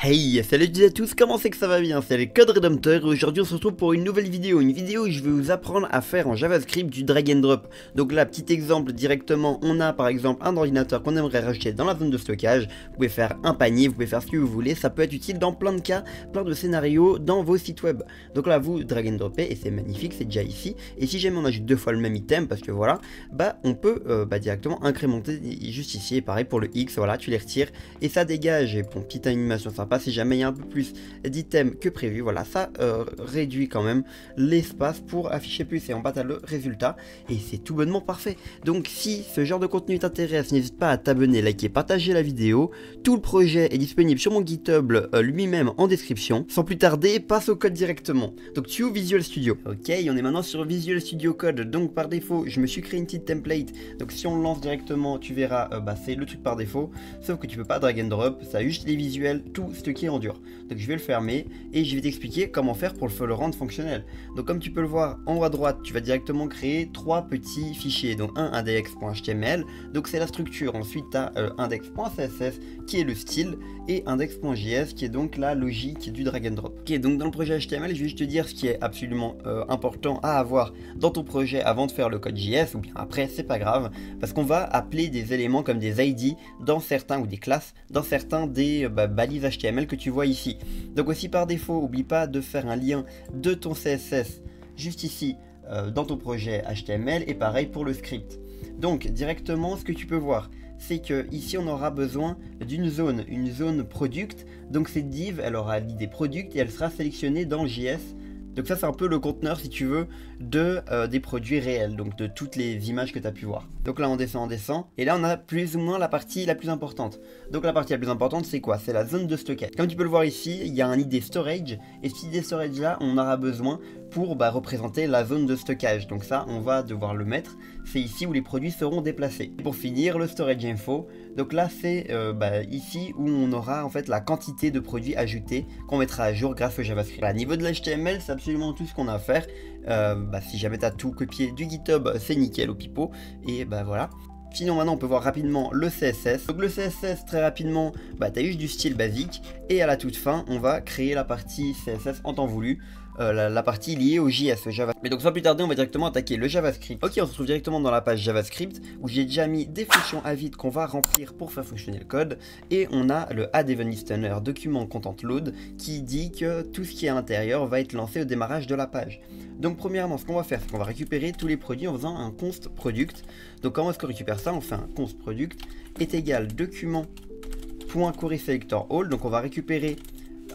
Hey, salut à tous, comment c'est que ça va bien? C'est les Code Redemptor et aujourd'hui on se retrouve pour une nouvelle vidéo. Une vidéo où je vais vous apprendre à faire en JavaScript du drag and drop. Donc là, petit exemple directement, on a par exemple un ordinateur qu'on aimerait rajouter dans la zone de stockage. Vous pouvez faire un panier, vous pouvez faire ce que vous voulez, ça peut être utile dans plein de cas, plein de scénarios dans vos sites web. Donc là, vous drag and dropez et c'est magnifique, c'est déjà ici. Et si jamais on ajoute deux fois le même item, parce que voilà, bah on peut directement incrémenter juste ici. Et pareil pour le X, voilà, tu les retires et ça dégage. Et bon, petite animation sympa. Si jamais il y a un peu plus d'items que prévu, voilà, ça réduit quand même l'espace pour afficher plus et en bas t'as le résultat et c'est tout bonnement parfait. Donc si ce genre de contenu t'intéresse, n'hésite pas à t'abonner, liker, partager la vidéo. Tout le projet est disponible sur mon GitHub lui-même en description. Sans plus tarder, passe au code directement. Donc tu ouvres Visual Studio. Ok, on est maintenant sur Visual Studio Code. Donc par défaut, je me suis créé une petite template. Donc si on le lance directement, tu verras, c'est le truc par défaut. Sauf que tu peux pas drag and drop, ça a juste les visuels, tout stocké en dur. Donc je vais le fermer et je vais t'expliquer comment faire pour le rendre fonctionnel. Donc comme tu peux le voir en haut à droite, tu vas directement créer trois petits fichiers. Donc un index.html, donc c'est la structure. Ensuite tu as index.css qui est le style et index.js qui est donc la logique du drag and drop. Ok, donc dans le projet HTML, je vais juste te dire ce qui est absolument important à avoir dans ton projet avant de faire le code JS, ou bien après, c'est pas grave, parce qu'on va appeler des éléments comme des ID dans certains, ou des classes, dans certains des balises HTML que tu vois ici. Donc aussi par défaut, oublie pas de faire un lien de ton CSS juste ici dans ton projet HTML et pareil pour le script. Donc directement ce que tu peux voir, c'est que ici on aura besoin d'une zone, une zone product. Donc cette div elle aura l'id product et elle sera sélectionnée dans JS. Donc ça c'est un peu le conteneur si tu veux des produits réels, donc de toutes les images que tu as pu voir. Donc là on descend, et là on a plus ou moins la partie la plus importante. Donc la partie la plus importante c'est quoi? C'est la zone de stockage. Comme tu peux le voir ici, il y a un ID storage, et cet ID storage là on aura besoin pour représenter la zone de stockage. Donc ça on va devoir le mettre, c'est ici où les produits seront déplacés. Et pour finir le storage info, donc là c'est ici où on aura en fait la quantité de produits ajoutés qu'on mettra à jour grâce au JavaScript. Voilà, niveau de l'HTML c'est absolument tout ce qu'on a à faire. Si jamais tu as tout copié du GitHub, c'est nickel au pipeau. Et voilà. Sinon maintenant on peut voir rapidement le CSS. Donc le CSS très rapidement, tu as juste du style basique. Et à la toute fin, on va créer la partie CSS en temps voulu. La partie liée au JS, au Java. Mais donc sans plus tarder, on va directement attaquer le JavaScript. Ok, on se retrouve directement dans la page JavaScript où j'ai déjà mis des fonctions à vide qu'on va remplir pour faire fonctionner le code. Et on a le add event listener document content load qui dit que tout ce qui est à l'intérieur va être lancé au démarrage de la page. Donc premièrement, ce qu'on va faire, c'est qu'on va récupérer tous les produits en faisant un const product. Donc comment est-ce qu'on récupère ça? On fait un const product est égal document.querySelectorAll. Donc on va récupérer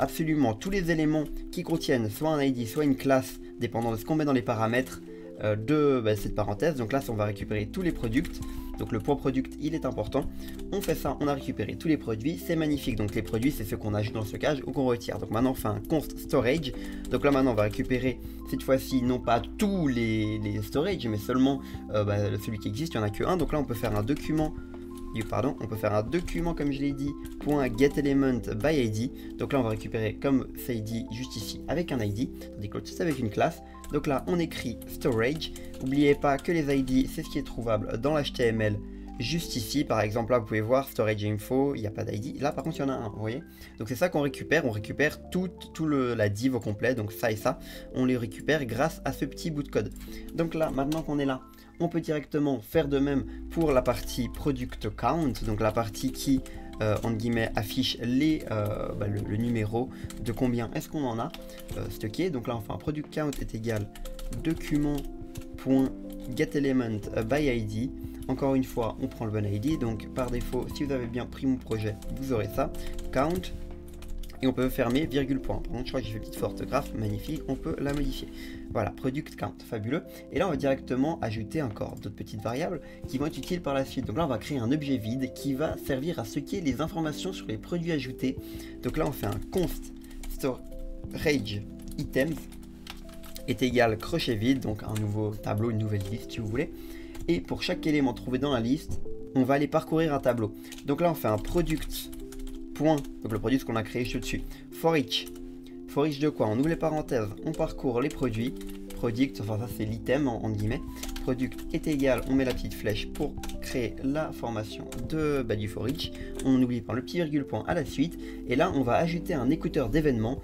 absolument tous les éléments qui contiennent soit un ID, soit une classe, dépendant de ce qu'on met dans les paramètres de cette parenthèse. Donc là, on va récupérer tous les products. Donc le point product, il est important. On fait ça, on a récupéré tous les produits, c'est magnifique. Donc les produits, c'est ceux qu'on ajoute dans le stockage ou qu'on retire. Donc maintenant, on fait un const storage. Donc là, maintenant, on va récupérer cette fois-ci, non pas tous les storage, mais seulement celui qui existe, il n'y en a que un. Donc là, on peut faire un document. On peut faire un document comme je l'ai dit .getElementById. Donc là on va récupérer comme ça ID juste ici avec un ID, tandis que l'autre c'est avec une classe. Donc là on écrit storage. N'oubliez pas que les ID c'est ce qui est trouvable dans l'HTML juste ici. Par exemple là vous pouvez voir storage info, il n'y a pas d'ID. Là par contre il y en a un, vous voyez. Donc c'est ça qu'on récupère, on récupère la div au complet. Donc ça et ça, on les récupère grâce à ce petit bout de code. Donc là maintenant qu'on est là, on peut directement faire de même pour la partie product count, donc la partie qui entre guillemets affiche le numéro de combien est-ce qu'on en a stocké. Donc là on fait un product count est égal document.getElementById. Encore une fois on prend le bon ID, donc par défaut si vous avez bien pris mon projet vous aurez ça, count. Et on peut fermer virgule point. Par contre, je crois que j'ai fait petite faute orthographe, magnifique, on peut la modifier. Voilà, product count, fabuleux. Et là, on va directement ajouter encore d'autres petites variables qui vont être utiles par la suite. Donc là, on va créer un objet vide qui va servir à stocker les informations sur les produits ajoutés. Donc là, on fait un const storage items est égal crochet vide, donc un nouveau tableau, une nouvelle liste si vous voulez. Et pour chaque élément trouvé dans la liste, on va aller parcourir un tableau. Donc là, on fait un product. Donc le produit ce qu'on a créé juste dessus. For each de quoi? On ouvre les parenthèses, on parcourt les produits. Product, enfin ça c'est l'item en guillemets. Product est égal, on met la petite flèche pour créer la formation du for each. On n'oublie pas le petit virgule point à la suite. Et là, on va ajouter un écouteur d'événements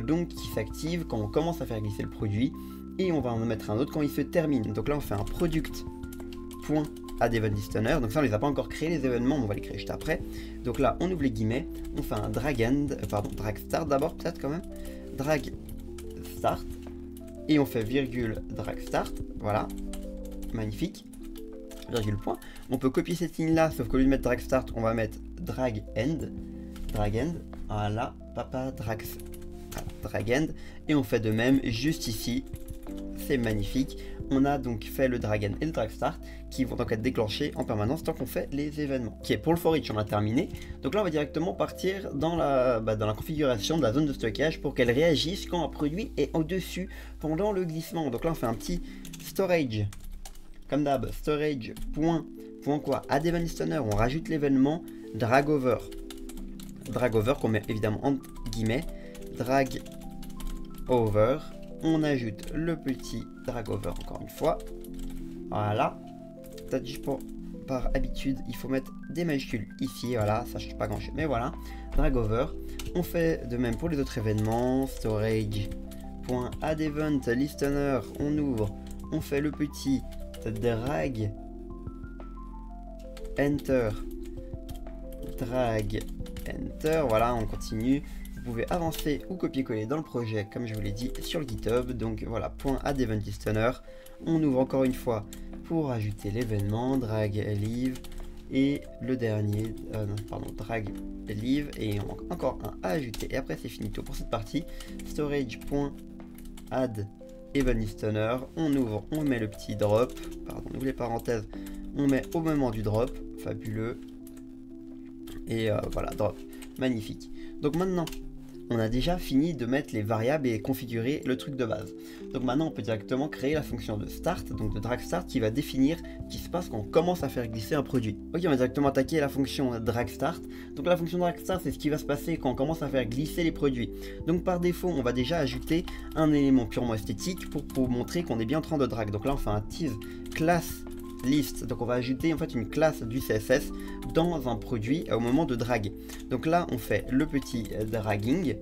donc qui s'active quand on commence à faire glisser le produit. Et on va en mettre un autre quand il se termine. Donc là, on fait un product.addEventListener. Donc ça, on les a pas encore créés les événements, mais on va les créer juste après. Donc là, on ouvre les guillemets. On fait un drag start d'abord peut-être quand même. Drag start. Et on fait virgule drag start. Voilà. Magnifique. Virgule point. On peut copier cette ligne là, sauf qu'au lieu de mettre drag start, on va mettre drag end. Drag end. Voilà. Papa drag end. Et on fait de même juste ici. C'est magnifique. On a donc fait le drag end et le drag start qui vont donc être déclenchés en permanence tant qu'on fait les événements. Ok, pour le for each on a terminé. Donc là on va directement partir dans la configuration de la zone de stockage pour qu'elle réagisse quand un produit est au-dessus pendant le glissement. Donc là on fait un petit storage. Comme d'hab, storage addEventListener, on rajoute l'événement drag over. Drag over qu'on met évidemment entre guillemets. Drag over. On ajoute le petit drag over encore une fois. Voilà. Peut-être juste par habitude, il faut mettre des majuscules ici. Voilà, ça change pas grand chose. Mais voilà. Drag over. On fait de même pour les autres événements. Storage.addEventListener. On ouvre. On fait le petit drag enter. Drag enter. Voilà, on continue. Vous pouvez avancer ou copier-coller dans le projet comme je vous l'ai dit sur le GitHub. Donc voilà, .addEventListener. On ouvre encore une fois pour ajouter l'événement drag leave et le dernier, drag leave et encore un à ajouter. Et après c'est finito pour cette partie. Storage.addEventListener. On ouvre, on met le petit drop. Pardon, on ouvre les parenthèses. On met au moment du drop. Fabuleux. Et voilà, drop. Magnifique. Donc maintenant, on a déjà fini de mettre les variables et configurer le truc de base. Donc maintenant, on peut directement créer la fonction de start, donc de drag start, qui va définir ce qui se passe quand on commence à faire glisser un produit. Ok, on va directement attaquer la fonction drag start. Donc la fonction drag start, c'est ce qui va se passer quand on commence à faire glisser les produits. Donc par défaut, on va déjà ajouter un élément purement esthétique pour montrer qu'on est bien en train de drag. Donc là, on fait un tease class list, donc on va ajouter en fait une classe du CSS dans un produit au moment de drag. Donc là on fait le petit dragging,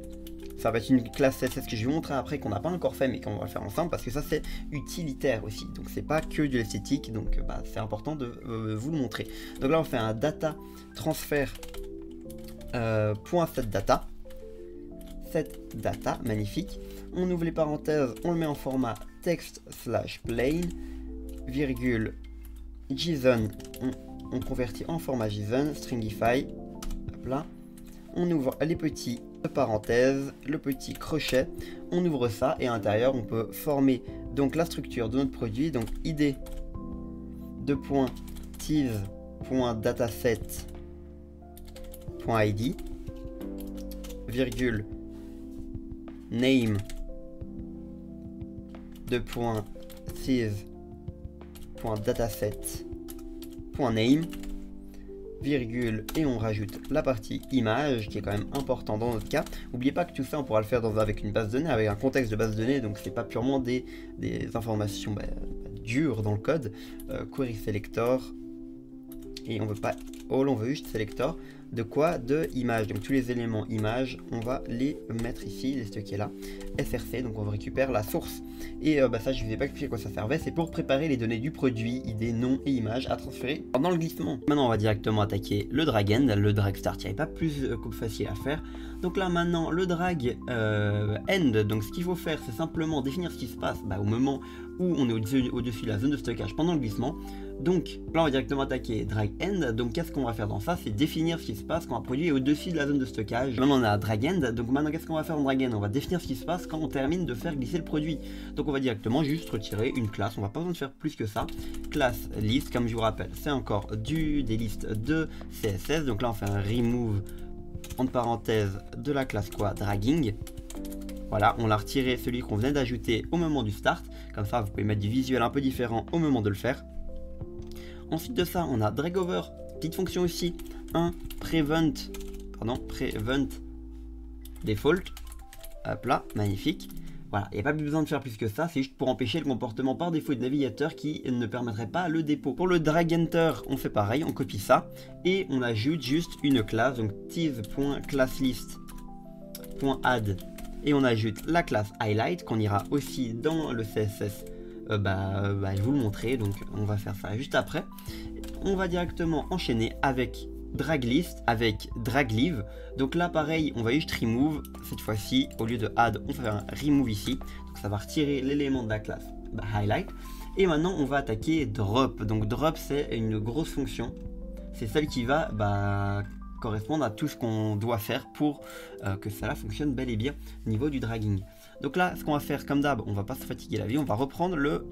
ça va être une classe CSS que je vais vous montrer après qu'on n'a pas encore fait mais qu'on va le faire ensemble parce que ça c'est utilitaire aussi, donc c'est pas que de l'esthétique, donc c'est important de vous le montrer. Donc là on fait un data transfert .setData, setData, magnifique. On ouvre les parenthèses, on le met en format text/plain, virgule JSON, on convertit en format JSON, stringify, hop là. On ouvre les petits parenthèses, le petit crochet, on ouvre ça et à l'intérieur on peut former donc la structure de notre produit, donc id de tease.dataset.id, virgule name de tease.dataset.name, virgule, et on rajoute la partie image qui est quand même important dans notre cas. N'oubliez pas que tout ça on pourra le faire avec une base de données, avec un contexte de base de données, donc c'est pas purement des informations dures dans le code. Query selector, et on veut pas all, on veut juste selector de quoi? De image. Donc tous les éléments image, on va les mettre ici, les stocker là. src, donc on récupère la source. Et ça je ne vous ai pas expliqué à quoi ça servait, c'est pour préparer les données du produit, ID, nom et image à transférer pendant le glissement. Maintenant on va directement attaquer le drag end, le drag start, il n'y avait pas plus facile à faire. Donc là maintenant le drag end, donc ce qu'il faut faire c'est simplement définir ce qui se passe au moment où on est au-dessus de la zone de stockage pendant le glissement. Donc là on va directement attaquer drag end, donc qu'est-ce qu'on va faire dans ça? C'est définir ce qui se passe quand un produit est au-dessus de la zone de stockage. Maintenant on a drag end, donc maintenant qu'est-ce qu'on va faire en drag end? On va définir ce qui se passe quand on termine de faire glisser le produit. Donc on va directement juste retirer une classe, on va pas besoin de faire plus que ça. Classe list, comme je vous rappelle, c'est encore des listes de CSS, donc là on fait un remove entre parenthèses de la classe dragging. Voilà, on l'a retiré celui qu'on venait d'ajouter au moment du start, comme ça vous pouvez mettre du visuel un peu différent au moment de le faire. Ensuite de ça, on a drag over, petite fonction aussi, prevent default, hop là, magnifique. Voilà, il n'y a pas besoin de faire plus que ça, c'est juste pour empêcher le comportement par défaut du navigateur qui ne permettrait pas le dépôt. Pour le drag enter, on fait pareil, on copie ça et on ajoute juste une classe, donc tease.classlist.add et on ajoute la classe highlight qu'on ira aussi dans le CSS. Je vous le montrer, donc on va faire ça juste après. On va directement enchaîner avec draglist, avec dragleave. Donc là pareil, on va juste remove. Cette fois-ci, au lieu de add, on va faire un remove ici. Donc ça va retirer l'élément de la classe highlight. Et maintenant on va attaquer drop. Donc drop, c'est une grosse fonction. C'est celle qui va correspondre à tout ce qu'on doit faire pour que cela fonctionne bel et bien au niveau du dragging. Donc là, ce qu'on va faire comme d'hab, on va pas se fatiguer la vie, on va reprendre le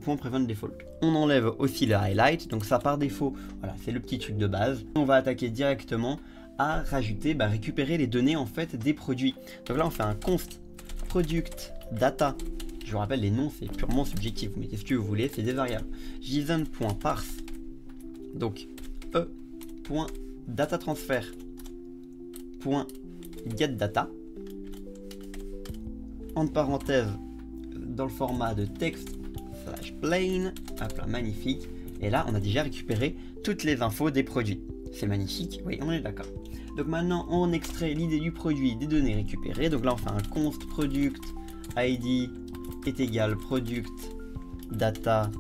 .prevent default. On enlève aussi le highlight, donc ça par défaut, voilà, c'est le petit truc de base. On va attaquer directement à rajouter, récupérer les données en fait des produits. Donc là, on fait un const product data. Je vous rappelle, les noms c'est purement subjectif, mais qu'est-ce que vous voulez, c'est des variables. JSON.parse, donc e.datatransfer.getData. Entre parenthèses, dans le format de texte /plain, hop là, magnifique. Et là, on a déjà récupéré toutes les infos des produits. C'est magnifique, oui, on est d'accord. Donc maintenant, on extrait l'idée du produit des données récupérées. Donc là, on fait un const product id est égal product data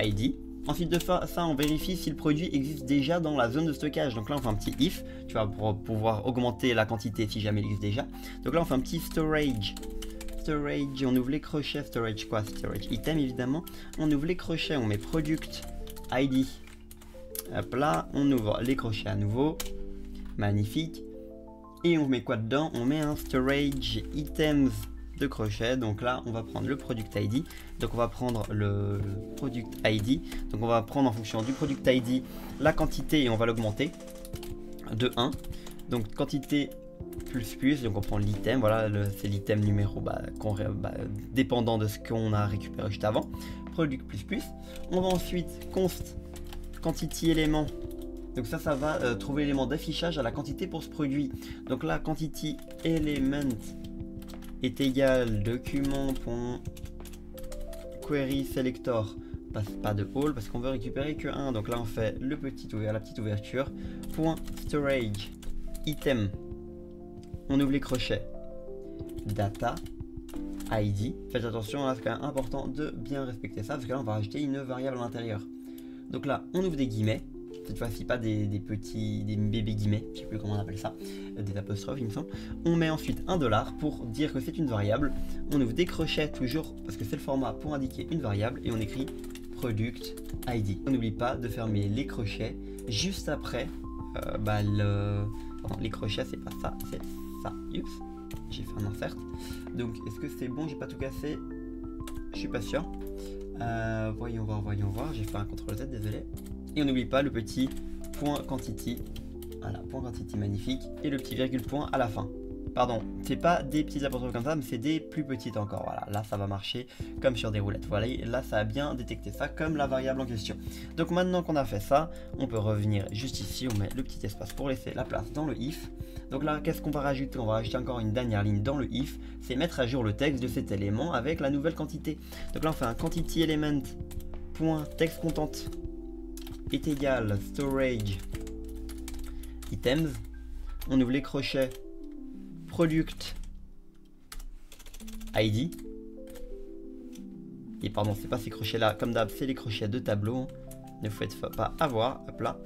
.id. Ensuite de ça, on vérifie si le produit existe déjà dans la zone de stockage. Donc là, on fait un petit if, tu vas pouvoir augmenter la quantité si jamais il existe déjà. Donc là, on fait un petit storage, on ouvre les crochets, storage item évidemment. On ouvre les crochets, on met product id. Hop là, on ouvre les crochets à nouveau, magnifique. Et on met quoi dedans? On met un storage items de crochet. Donc là on va prendre le product ID, donc on va prendre le product ID, donc on va prendre en fonction du product ID la quantité et on va l'augmenter de 1, donc quantité plus, donc on prend l'item, voilà, c'est l'item numéro dépendant de ce qu'on a récupéré juste avant, product plus, on va ensuite const quantity élément. Donc ça va trouver l'élément d'affichage à la quantité pour ce produit. Donc là quantity element est égal document.query selector, pas de all parce qu'on veut récupérer que 1. Donc là on fait la petite ouverture, .storage item, on ouvre les crochets, data id. Faites attention, là c'est quand même important de bien respecter ça parce que là on va rajouter une variable à l'intérieur. Donc là on ouvre des guillemets, cette fois-ci pas des bébés guillemets, je sais plus comment on appelle ça, des apostrophes il me semble. On met ensuite un $, pour dire que c'est une variable. On ouvre des crochets toujours parce que c'est le format pour indiquer une variable et on écrit product id. On n'oublie pas de fermer les crochets juste après les crochets, c'est pas ça, c'est ça. Oups, j'ai fait un insert. Donc est-ce que c'est bon, j'ai pas tout cassé? Je suis pas sûr. Voyons voir, j'ai fait un CTRL Z, désolé. Et on n'oublie pas le petit point quantity, voilà, point quantity magnifique, et le petit virgule point à la fin. Pardon, c'est pas des petits apostrophes comme ça, mais c'est des plus petites encore. Voilà, là ça va marcher comme sur des roulettes. Voilà, là ça a bien détecté ça comme la variable en question. Donc maintenant qu'on a fait ça, on peut revenir juste ici, on met le petit espace pour laisser la place dans le if. Donc là, qu'est-ce qu'on va rajouter? On va rajouter encore une dernière ligne dans le if, c'est mettre à jour le texte de cet élément avec la nouvelle quantité. Donc là on fait un quantity element point text content est égal storage items, on ouvre les crochets product id, et pardon, c'est pas ces crochets là comme d'hab, c'est les crochets de tableau, hein. Ne vous faites pas avoir, hop là,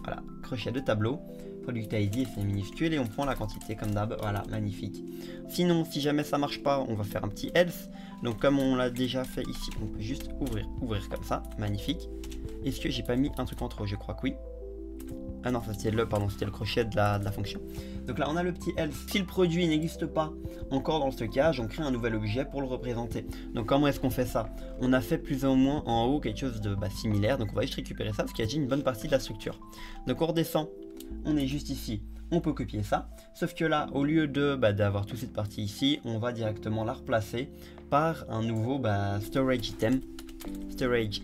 voilà, crochet de tableau, product id, c'est minuscule et on prend la quantité comme d'hab, voilà, magnifique. Sinon, si jamais ça marche pas, on va faire un petit else. Donc comme on l'a déjà fait ici, on peut juste ouvrir comme ça, magnifique. Est-ce que j'ai pas mis un truc en trop? Je crois que oui. Ah non, ça c'était le crochet de la fonction. Donc là on a le petit else. Si le produit n'existe pas encore dans le stockage, on crée un nouvel objet pour le représenter. Donc comment est-ce qu'on fait ça? On a fait plus ou moins en haut quelque chose de similaire. Donc on va juste récupérer ça parce qu'il y a déjà une bonne partie de la structure. Donc on redescend, on est juste ici. On peut copier ça, sauf que là, au lieu d'avoir toute cette partie ici, on va directement la replacer par un nouveau storage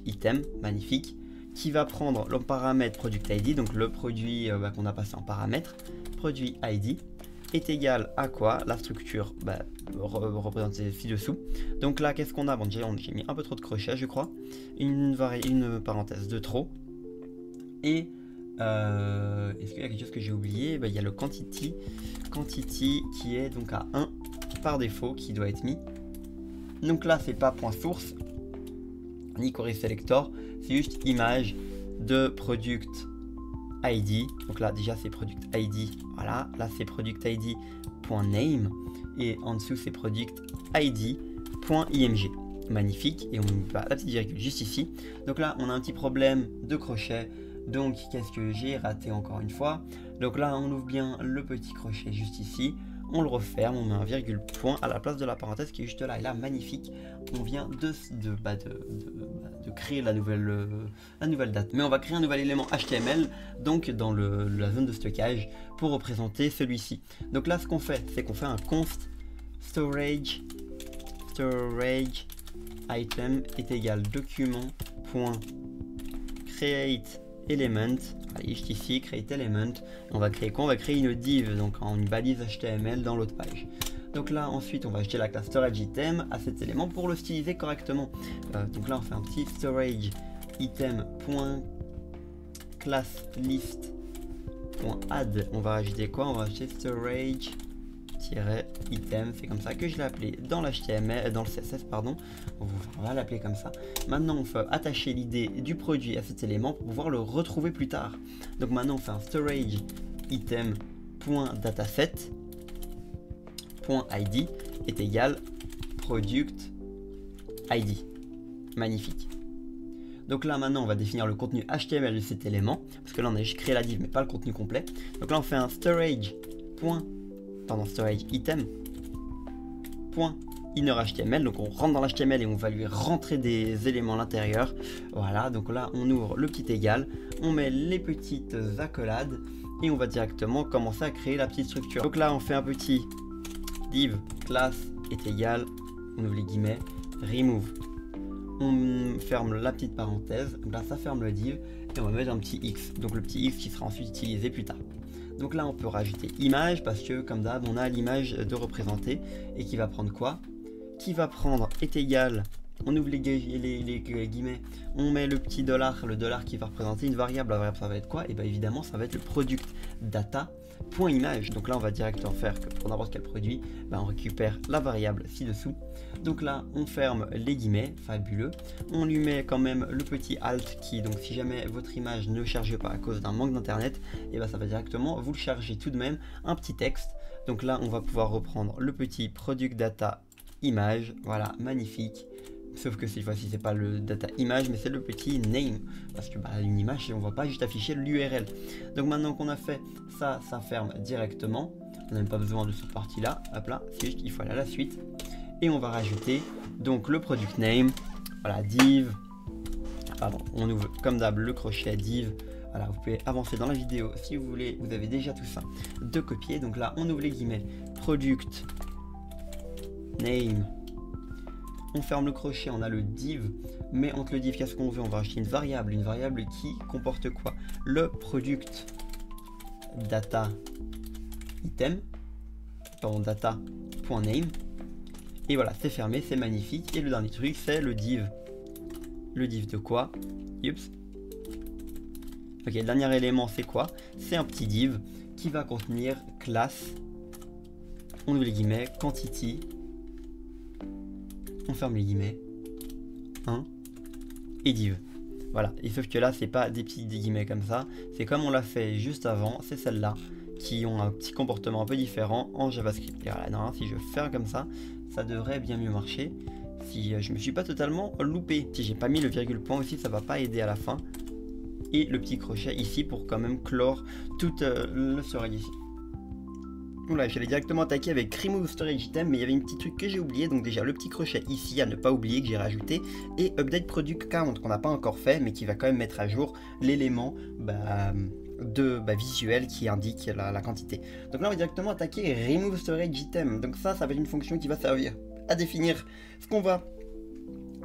item, magnifique, qui va prendre le paramètre product ID, donc le produit qu'on a passé en paramètre, produit ID. est égal à quoi? La structure représentée ci-dessous. Donc là, qu'est-ce qu'on a? Bon, déjà, j'ai mis un peu trop de crochets, je crois. Une parenthèse de trop. Et est-ce qu'il y a quelque chose que j'ai oublié? Il y a le quantity qui est donc à 1 par défaut, qui doit être mis. Donc là, c'est pas point source, ni query selector, c'est juste image de product ID. Donc là, déjà, c'est product ID. Voilà, là, c'est product ID.name. Et en dessous, c'est product ID.img. Magnifique. Et on met la petite virgule juste ici. Donc là, on a un petit problème de crochet. Donc, qu'est-ce que j'ai raté encore une fois? Donc là, on ouvre bien le petit crochet juste ici. On le referme, on met un virgule point à la place de la parenthèse qui est juste là. Et là, magnifique, on vient de créer la nouvelle date. Mais on va créer un nouvel élément HTML, donc dans la zone de stockage, pour représenter celui-ci. Donc là, ce qu'on fait, c'est qu'on fait un const storage item est égal document.create element. Allez, juste ici, create element. On va créer quoi? On va créer une div, donc en une balise HTML dans l'autre page. Donc là, ensuite, on va ajouter la classe storage item à cet élément pour le styliser correctement. Donc là, on fait un petit storage item.classList.add. On va rajouter quoi? On va ajouter storage item, c'est comme ça que je l'ai appelé dans l'HTML, dans le CSS pardon, on va l'appeler comme ça. Maintenant on fait attacher l'idée du produit à cet élément pour pouvoir le retrouver plus tard. Donc maintenant on fait un storage item.dataset.id est égal product ID. Magnifique. Donc là maintenant on va définir le contenu HTML de cet élément, parce que là on a juste créé la div mais pas le contenu complet. Donc là on fait un storage item .inner HTML, donc on rentre dans l'HTML et on va lui rentrer des éléments à l'intérieur. Voilà, donc là on ouvre le petit égal, on met les petites accolades et on va directement commencer à créer la petite structure. Donc là on fait un petit div class est égal, on ouvre les guillemets, remove, on ferme la petite parenthèse, donc là ça ferme le div et on va mettre un petit x, donc le petit x qui sera ensuite utilisé plus tard. Donc là on peut rajouter image parce que comme d'hab on a l'image de représenter et qui va prendre quoi? Qui va prendre est égal, on ouvre les guillemets, on met le petit dollar, le dollar qui va représenter une variable, la variable ça va être quoi? Et bien évidemment ça va être le product data.image. Donc là on va directement faire que pour n'importe quel produit, on récupère la variable ci-dessous. Donc là on ferme les guillemets, fabuleux. On lui met quand même le petit alt qui, donc si jamais votre image ne charge pas à cause d'un manque d'internet, et ça va directement vous le charger tout de même un petit texte. Donc là on va pouvoir reprendre le petit product data image, voilà, magnifique. Sauf que cette fois-ci c'est pas le data image mais c'est le petit name, parce que une image on va pas juste afficher l'URL. Donc maintenant qu'on a fait ça, ça ferme directement, on n'a même pas besoin de cette partie là, hop là, c'est juste qu'il faut aller à la suite. Et on va rajouter donc le product name, voilà, div, pardon, on ouvre comme d'hab le crochet div. Voilà, vous pouvez avancer dans la vidéo si vous voulez, vous avez déjà tout ça de copier. Donc là on ouvre les guillemets, product name, on ferme le crochet, on a le div, mais entre le div qu'est-ce qu'on veut? On va rajouter une variable qui comporte quoi? Le product data item, pardon, data.name. Et voilà, c'est fermé, c'est magnifique. Et le dernier truc, c'est le div. Le div de quoi? Oups. Ok, le dernier élément, c'est quoi? C'est un petit div qui va contenir classe, on ouvre les guillemets, quantity, on ferme les guillemets, 1, et div. Voilà, et sauf que là, c'est pas des petits guillemets comme ça, c'est comme on l'a fait juste avant, c'est celle-là, qui ont un petit comportement un peu différent en JavaScript. Et voilà, non, si je fais comme ça, ça devrait bien mieux marcher. Si je me suis pas totalement loupé, si j'ai pas mis le virgule point aussi, ça va pas aider à la fin. Et le petit crochet ici pour quand même clore toute le storage ici. Voilà, j'allais directement attaquer avec remove storage item, mais il y avait un petit truc que j'ai oublié. Donc déjà le petit crochet ici à ne pas oublier que j'ai rajouté, et update product count qu'on n'a pas encore fait mais qui va quand même mettre à jour l'élément visuel qui indique la quantité. Donc là on va directement attaquer remove storage item. Donc ça va être une fonction qui va servir à définir ce qu'on va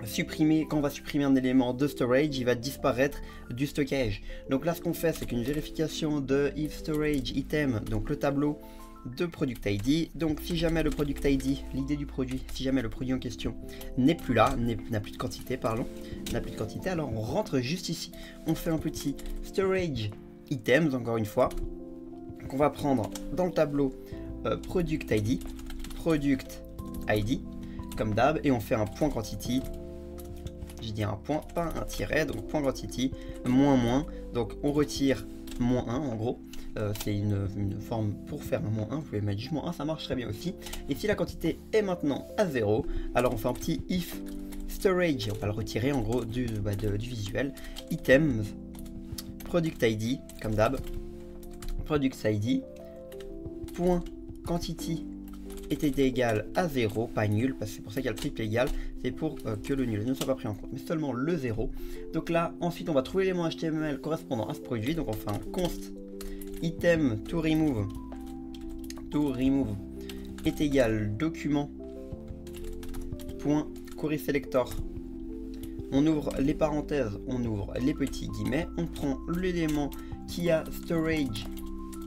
supprimer. Quand on va supprimer un élément de storage, il va disparaître du stockage. Donc là ce qu'on fait, c'est qu'une vérification de if storage item, donc le tableau de product ID. Donc si jamais le product ID, l'idée du produit, si jamais le produit en question n'est plus là, n'a plus de quantité, pardon, n'a plus de quantité, alors on rentre juste ici. On fait un petit storage items, encore une fois, qu'on va prendre dans le tableau product ID, comme d'hab, et on fait un point quantity. Je dis un point, pas un tiret, donc point quantity, moins, donc on retire -1 en gros. C'est une forme pour faire un -1, vous pouvez mettre juste -1, ça marche très bien aussi. Et si la quantité est maintenant à 0, alors on fait un petit if storage, on va le retirer en gros du visuel, items, product ID, comme d'hab, product ID, point quantity était égal à 0, pas nul, parce que c'est pour ça qu'il y a le triple égal, c'est pour que le nul ne soit pas pris en compte, mais seulement le 0. Donc là, ensuite, on va trouver l'élément HTML correspondant à ce produit, donc on fait un const item to remove est égal document point query selector. On ouvre les parenthèses, on ouvre les petits guillemets, on prend l'élément qui a storage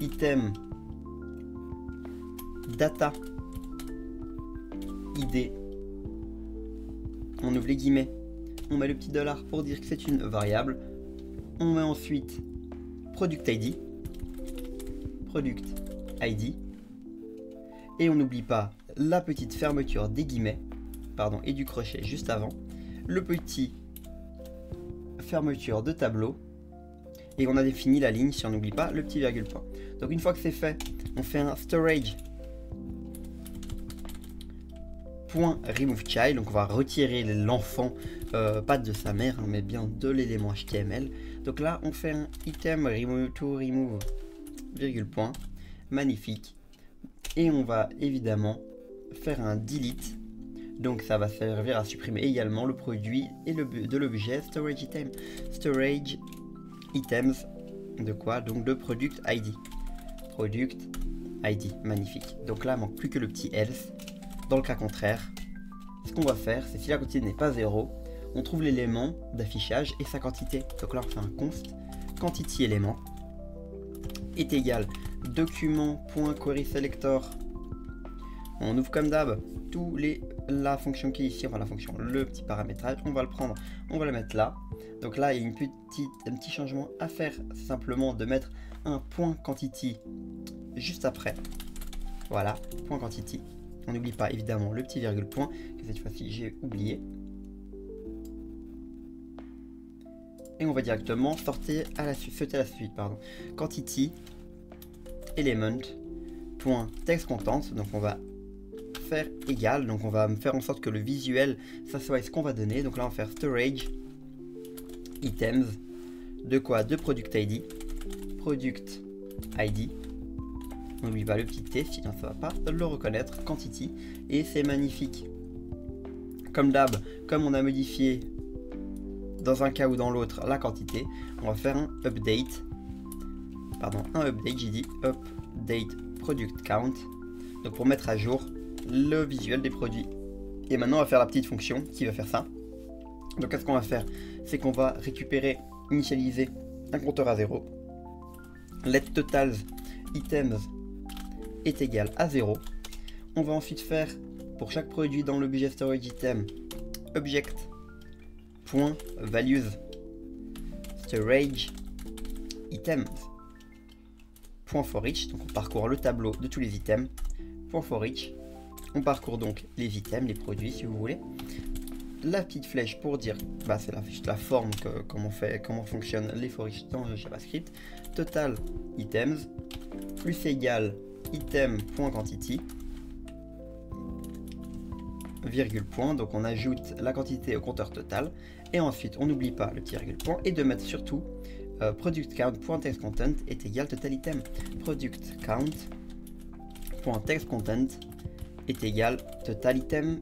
item data id, on ouvre les guillemets, on met le petit dollar pour dire que c'est une variable, on met ensuite product ID, et on n'oublie pas la petite fermeture des guillemets, pardon, et du crochet juste avant, le petit fermeture de tableau, et on a défini la ligne, si on n'oublie pas le petit virgule point. Donc une fois que c'est fait, on fait un storage point remove child, donc on va retirer l'enfant, pas de sa mère, hein, mais bien de l'élément HTML. Donc là on fait un item remove virgule point, magnifique, et on va évidemment faire un delete, donc ça va servir à supprimer également le produit et de l'objet storage items de quoi, donc de product ID, magnifique. Donc là il manque plus que le petit else. Dans le cas contraire, ce qu'on va faire, c'est si la quantité n'est pas 0, on trouve l'élément d'affichage et sa quantité. Donc là on fait un const quantity élément est égal document.querySelector. On ouvre comme d'hab la fonction qui est ici, enfin la fonction, le petit paramétrage, on va le prendre, on va le mettre là. Donc là il y a un petit changement à faire, c'est simplement de mettre un point quantity juste après. Voilà, point quantity. On n'oublie pas évidemment le petit virgule point, que cette fois-ci j'ai oublié. Et on va directement sauter à la suite, pardon. Quantity element point text content, donc on va faire égal, donc on va faire en sorte que le visuel ça soit ce qu'on va donner. Donc là on va faire storage items de quoi, de product ID, on n'oublie pas le petit t, sinon ça va pas le reconnaître, quantity, et c'est magnifique. Comme d'hab, comme on a modifié dans un cas ou dans l'autre la quantité, on va faire un update, j'ai dit update product count, donc pour mettre à jour le visuel des produits. Et maintenant on va faire la petite fonction qui va faire ça. Donc qu'est-ce qu'on va faire, c'est qu'on va récupérer, initialiser un compteur à 0, let totals items est égal à 0. On va ensuite faire pour chaque produit dans l'objet storage item object.values storage items .for each, donc on parcourt le tableau de tous les items. .for each, on parcourt donc les items, les produits si vous voulez. La petite flèche pour dire, c'est juste la forme, comment fonctionnent les for each dans JavaScript. Total items plus égal item.quantity virgule point, donc on ajoute la quantité au compteur total, et ensuite on n'oublie pas le petit virgule point, et de mettre surtout product count.textContent est égal total item. Product count.textContent est égal total item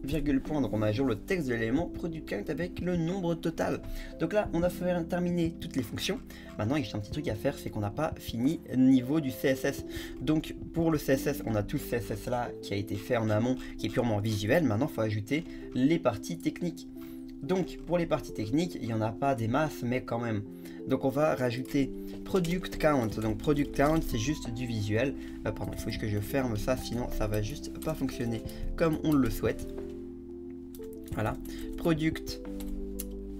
virgule point, donc on met à jour le texte de l'élément product count avec le nombre total. Donc là on a terminé toutes les fonctions. Maintenant il y a juste un petit truc à faire, c'est qu'on n'a pas fini niveau du CSS. Donc pour le CSS, on a tout ce CSS là qui a été fait en amont, qui est purement visuel. Maintenant il faut ajouter les parties techniques. Donc pour les parties techniques, il n'y en a pas des masses, mais quand même. Donc on va rajouter product count. Donc product count, c'est juste du visuel. Pardon, il faut que je ferme ça, sinon ça va juste pas fonctionner comme on le souhaite. Voilà, product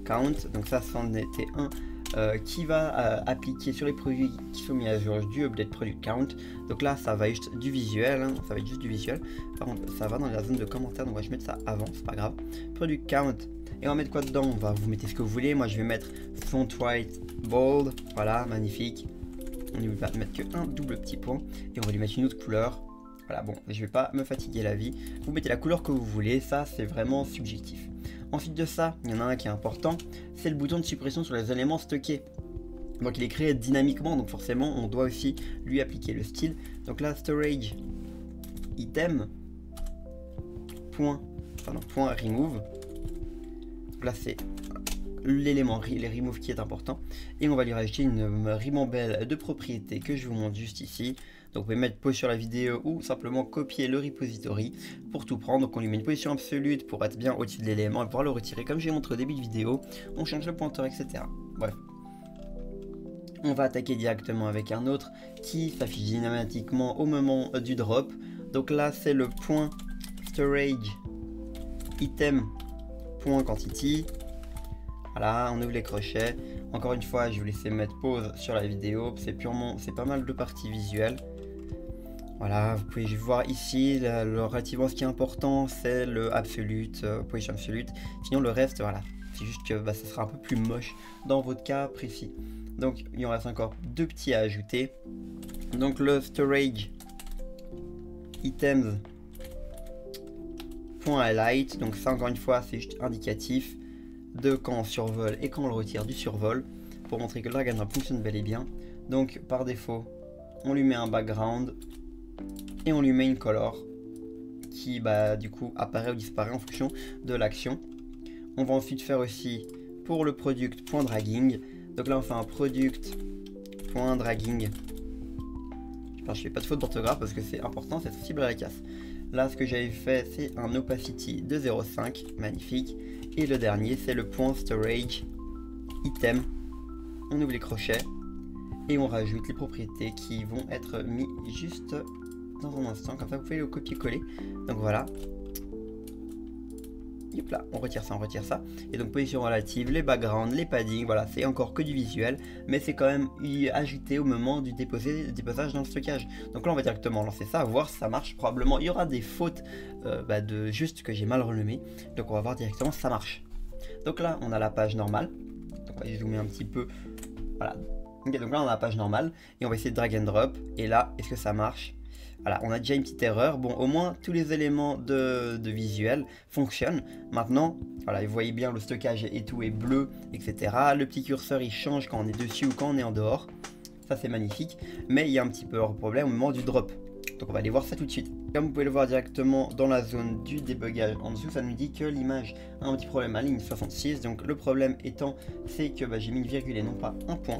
count, donc ça c'en était un qui va appliquer sur les produits qui sont mis à jour du update product count. Donc là ça va être juste du visuel, hein, ça va être juste du visuel. Par contre ça va dans la zone de commentaires, donc je vais mettre ça avant, c'est pas grave. Product count, et on va mettre quoi dedans? Vous mettez ce que vous voulez, moi je vais mettre font white bold, voilà, magnifique. On ne va mettre qu'un double petit point, et on va lui mettre une autre couleur. Voilà, bon, je vais pas me fatiguer la vie. Vous mettez la couleur que vous voulez, ça c'est vraiment subjectif. Ensuite de ça, il y en a un qui est important, c'est le bouton de suppression sur les éléments stockés. Donc il est créé dynamiquement, donc forcément on doit aussi lui appliquer le style. Donc là, storage item point remove. Donc là c'est l'élément les remove qui est important, et on va lui rajouter une ribambelle de propriétés que je vous montre juste ici. Donc vous pouvez mettre pause sur la vidéo ou simplement copier le repository pour tout prendre. Donc on lui met une position absolue pour être bien au-dessus de l'élément et pouvoir le retirer comme j'ai montré au début de vidéo. On change le pointeur, etc. Bref. On va attaquer directement avec un autre qui s'affiche dynamiquement au moment du drop. Donc là c'est le point storage item point quantity. Voilà, on ouvre les crochets. Encore une fois, je vais vous laisser mettre pause sur la vidéo. C'est pas mal de parties visuelles. Voilà, vous pouvez voir ici, relativement ce qui est important, c'est le absolute, position absolute. Sinon le reste, voilà, c'est juste que ça sera un peu plus moche dans votre cas précis. Donc il en reste encore deux petits à ajouter. Donc le storage items .highlight, donc ça encore une fois c'est juste indicatif de quand on survole et quand on le retire du survol pour montrer que le drag and drop fonctionne bel et bien. Donc par défaut on lui met un background et on lui met une color qui du coup apparaît ou disparaît en fonction de l'action. On va ensuite faire aussi pour le product.dragging. Donc là on fait un product.dragging. Je fais pas de faute d'orthographe parce que c'est important, c'est sensible à la casse. Là ce que j'avais fait c'est un opacity de 0,5, magnifique. Et le dernier c'est le point storage item. On ouvre les crochets et on rajoute les propriétés qui vont être mis juste dans un instant, comme ça vous pouvez le copier-coller. Donc voilà, hop là, on retire ça, et donc position relative, les backgrounds, les paddings, voilà, c'est encore que du visuel, mais c'est quand même ajouté au moment du déposage dans le stockage. Donc là on va directement lancer ça, voir si ça marche. Probablement il y aura des fautes de juste que j'ai mal renommé, donc on va voir directement si ça marche. Donc là on a la page normale, donc on va zoomer un petit peu, voilà. Okay, donc là on a la page normale et on va essayer de drag and drop, et là est-ce que ça marche? Voilà, on a déjà une petite erreur. Bon, au moins tous les éléments de visuel fonctionnent. Maintenant, voilà, vous voyez bien le stockage et tout est bleu, etc. Le petit curseur il change quand on est dessus ou quand on est en dehors. Ça c'est magnifique. Mais il y a un petit peu de problème au moment du drop. Donc on va aller voir ça tout de suite. Comme vous pouvez le voir directement dans la zone du débugage en dessous, ça nous dit que l'image a un petit problème à ligne 66. Donc le problème étant, c'est que j'ai mis une virgule et non pas un point.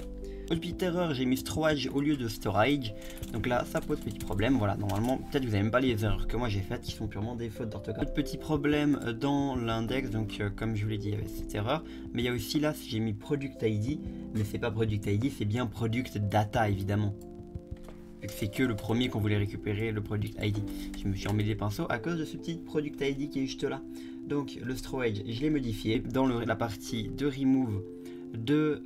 Autre petite erreur, j'ai mis storage au lieu de storage, donc là ça pose petit problème. Voilà, normalement peut-être que vous n'avez même pas les erreurs que moi j'ai faites qui sont purement des fautes d'orthographe. Autre petit problème dans l'index, donc comme je vous l'ai dit il y avait cette erreur, mais il y a aussi là j'ai mis product ID, mais c'est pas product ID, c'est bien product data évidemment. C'est que le premier qu'on voulait récupérer, le product ID. Je me suis emmêlé les pinceaux à cause de ce petit product ID qui est juste là. Donc le storage je l'ai modifié dans la partie de remove de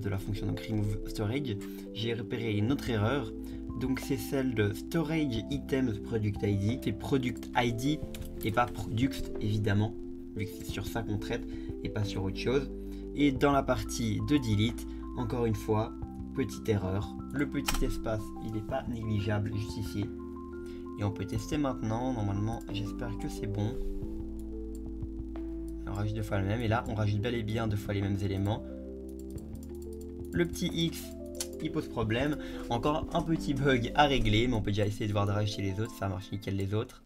la fonction donc remove storage. J'ai repéré une autre erreur, donc c'est celle de storage items product ID. C'est product ID et pas product évidemment, vu que c'est sur ça qu'on traite et pas sur autre chose. Et dans la partie de delete, encore une fois petite erreur, le petit espace il n'est pas négligeable juste ici, et on peut tester maintenant. Normalement j'espère que c'est bon. On rajoute deux fois le même, et là on rajoute bel et bien deux fois les mêmes éléments. Le petit X il pose problème, encore un petit bug à régler, mais on peut déjà essayer de voir de rajouter les autres, ça marche nickel les autres.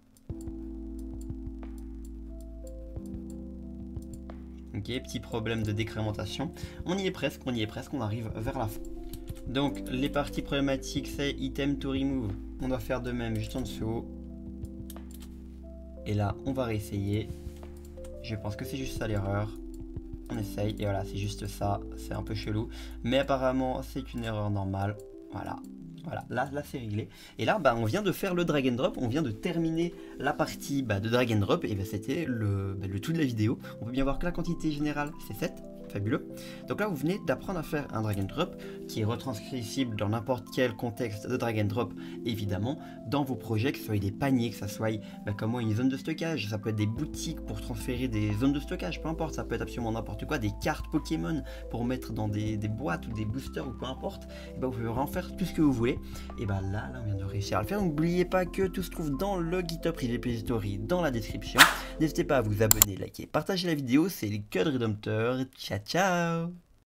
Ok, petit problème de décrémentation, on y est presque, on arrive vers la fin. Donc les parties problématiques c'est item to remove, on doit faire de même juste en dessous, et là on va réessayer. Je pense que c'est juste ça l'erreur. On essaye, et voilà, c'est juste ça, c'est un peu chelou, mais apparemment c'est une erreur normale, voilà. Voilà, là c'est réglé. Et là, on vient de faire le drag and drop, on vient de terminer la partie de drag and drop, et c'était le tout de la vidéo. On peut bien voir que la quantité générale, c'est 7, fabuleux. Donc là, vous venez d'apprendre à faire un drag and drop, qui est retranscrissible dans n'importe quel contexte de drag and drop, évidemment, dans vos projets, que ce soit des paniers, que ce soit comme moi une zone de stockage, ça peut être des boutiques pour transférer des zones de stockage, peu importe, ça peut être absolument n'importe quoi, des cartes Pokémon pour mettre dans des boîtes ou des boosters ou peu importe, et vous pouvez en faire tout ce que vous voulez. Et là on vient de réussir à le faire. N'oubliez pas que tout se trouve dans le GitHub Repository dans la description. N'hésitez pas à vous abonner, liker, partager la vidéo. C'est les Code Redemptor. Ciao ciao.